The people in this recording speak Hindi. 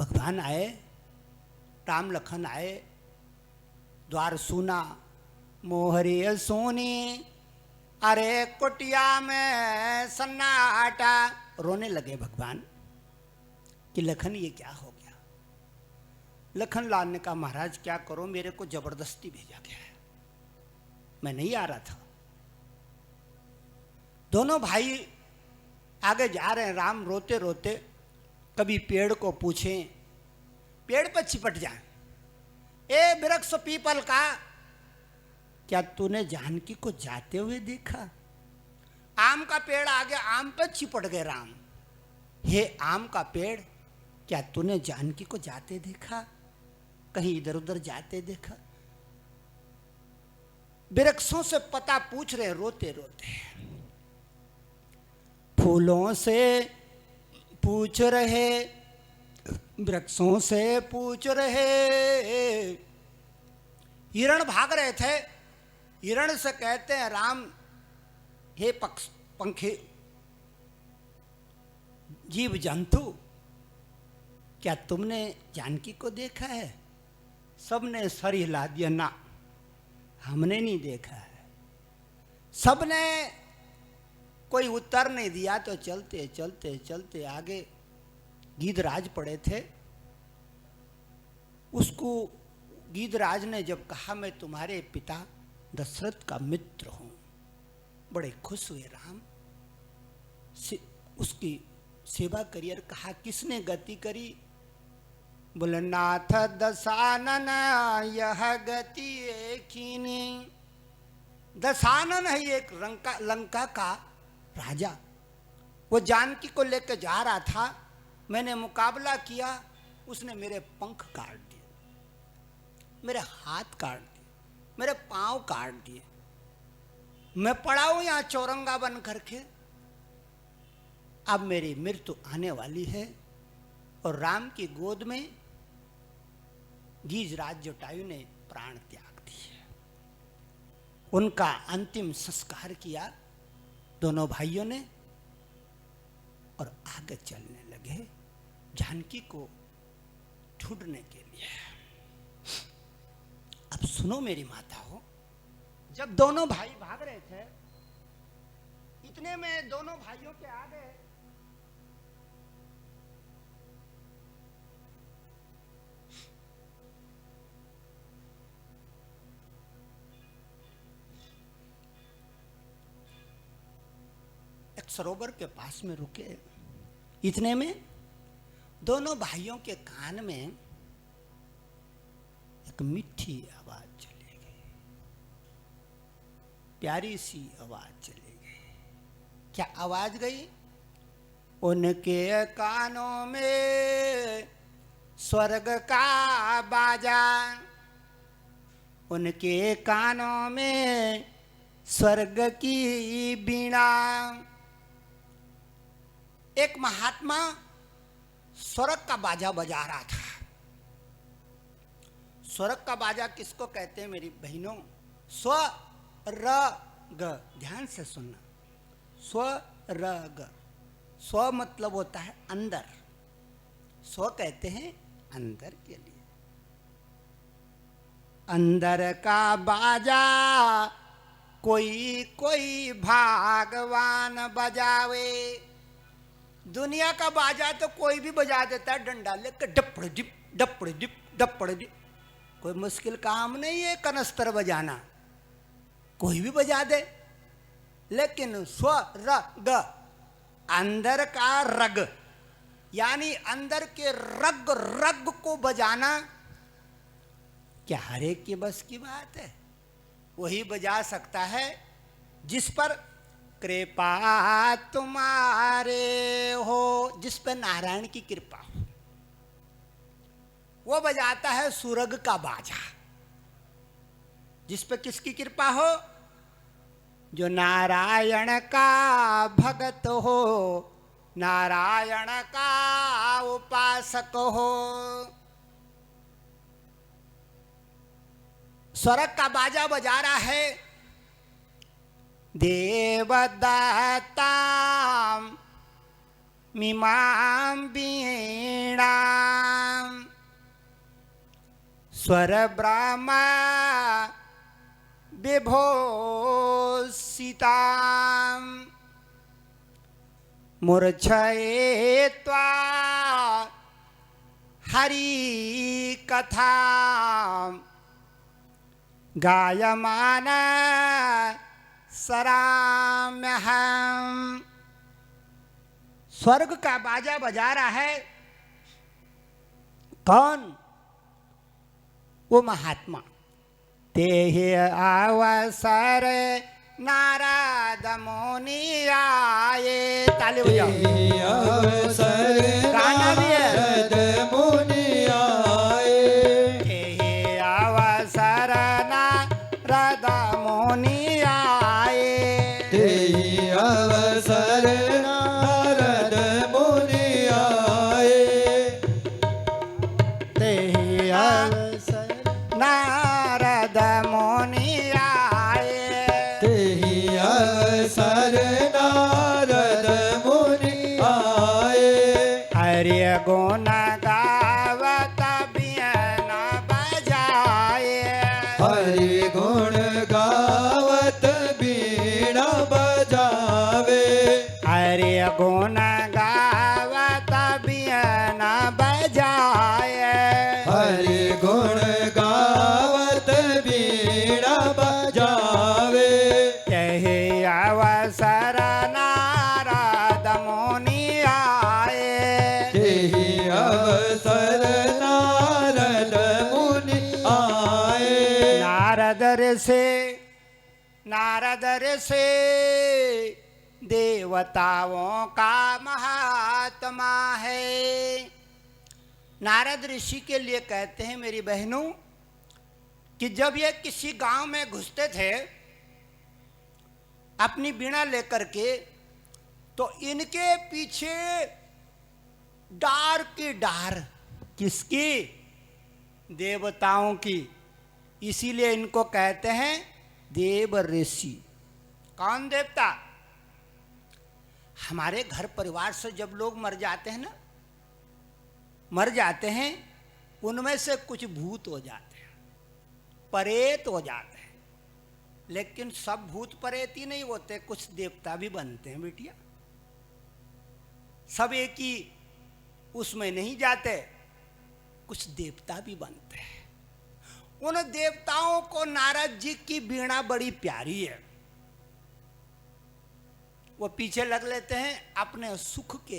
भगवान आए, राम लखन आए, द्वार सुना, मोहरी सोनी, अरे कुटिया में सन्नाटा। रोने लगे भगवान कि लखन ये क्या हो गया। लखन लाल ने कहा महाराज क्या करो, मेरे को जबरदस्ती भेजा गया है, मैं नहीं आ रहा था। दोनों भाई आगे जा रहे हैं। राम रोते रोते कभी पेड़ को पूछें, पेड़ पर चिपट जाए, ए वृक्ष पीपल का, क्या तूने जानकी को जाते हुए देखा। आम का पेड़ आगे आम पर चिपट गए राम, हे आम का पेड़, क्या तूने जानकी को जाते देखा, कहीं इधर उधर जाते देखा। वृक्षों से पता पूछ रहे रोते रोते, फूलों से पूछ रहे, वृक्षों से पूछ रहे। हिरण भाग रहे थे, हिरण से कहते हैं राम, हे पंखे जीव जंतु, क्या तुमने जानकी को देखा है। सबने सर हिला दिया, ना हमने नहीं देखा है। सबने कोई उत्तर नहीं दिया। तो चलते चलते चलते आगे गीधराज पड़े थे, उसको गीधराज ने जब कहा मैं तुम्हारे पिता दशरथ का मित्र हूं, बड़े खुश हुए राम, उसकी सेवा करी। और कहा किसने गति करी, बोले नाथ दशानन यह गति एकीनी। दशानन है एक लंका का राजा, वो जानकी को लेकर जा रहा था, मैंने मुकाबला किया, उसने मेरे पंख काट दिए, मेरे हाथ काट दिए, मेरे पांव काट दिए, मैं पड़ा हूं यहां चौरंगा बन करके, अब मेरी मृत्यु आने वाली है। और राम की गोद में गीधराज जटायु ने प्राण त्याग दिए। उनका अंतिम संस्कार किया दोनों भाइयों ने और आगे चलने लगे जानकी को ढूंढने के लिए। अब सुनो मेरी माता हो, जब दोनों भाई भाग रहे थे, इतने में दोनों भाइयों के आगे एक सरोवर के पास में रुके। इतने में दोनों भाइयों के कान में एक मीठी आवाज चली गई, प्यारी सी आवाज चली गई। क्या आवाज गई, उनके कानों में स्वर्ग का बाजा, उनके कानों में स्वर्ग की बीणा। एक महात्मा स्वर्ग का बाजा बजा रहा था। स्वर्ग का बाजा किसको कहते हैं मेरी बहनों, स्वर्ग, ध्यान से सुनना, स्वर्ग, स्व मतलब होता है अंदर, स्व कहते हैं अंदर के लिए। अंदर का बाजा कोई कोई भगवान बजावे। दुनिया का बाजा तो कोई भी बजा देता है, डंडा लेकर डपड़ डिप डपड़ डिप डपड़ डिप, कोई मुश्किल काम नहीं है कनस्तर बजाना, कोई भी बजा दे। लेकिन स्वर्ग, अंदर का रग, यानी अंदर के रग रग को बजाना क्या हर एक के बस की बात है। वही बजा सकता है जिस पर कृपा तुम्हारे हो, जिस पर नारायण की कृपा हो, वो बजाता है सुरग का बाजा। जिस पर किसकी कृपा हो, जो नारायण का भगत हो, नारायण का उपासक हो। स्वर्ग का बाजा बजा रहा है देवदत्ताम मीमां वीणा। स्वर ब्रह्मा विभूषिताम् मूर्छयित्वा हरि कथा गायमान सराम्यहम्। स्वर्ग का बाजा बजा रहा है कौन? वो महात्मा। ते ही अवसर नारद मुनि आए। ताली बजाओ। अवसर गाना भी है। नारद मुनि आए। ते ही अवसर नारद मुनि आए। ते ही अवसर नारद मुनि आए। ते ही अवसर नारद मुनि आए। ते ही अवसर नारद मुनि आए। हरि गुण गावत बीन बजाए। हरि गुण गावत बीणा बजावे। हरि गुण गावत बीन बजाए। हरि गुण गावत बीणा बजावे। यही अवसर नारद मुनि आए। तेहि अवसर नारद मुनि आए। नारद ऋषि देवताओं का महात्मा है। नारद ऋषि के लिए कहते हैं मेरी बहनों कि जब ये किसी गांव में घुसते थे अपनी बीणा लेकर के, तो इनके पीछे डार की डार। किसकी? देवताओं की। इसीलिए इनको कहते हैं देव ऋषि। कौन देवता? हमारे घर परिवार से जब लोग मर जाते हैं ना, मर जाते हैं, उनमें से कुछ भूत हो जाते हैं, परेत हो जाते हैं। लेकिन सब भूत परेत ही नहीं होते, कुछ देवता भी बनते हैं बेटिया। सब एक ही उसमें नहीं जाते, कुछ देवता भी बनते हैं। उन देवताओं को नारद जी की बीणा बड़ी प्यारी है। वो पीछे लग लेते हैं अपने सुख के लिए।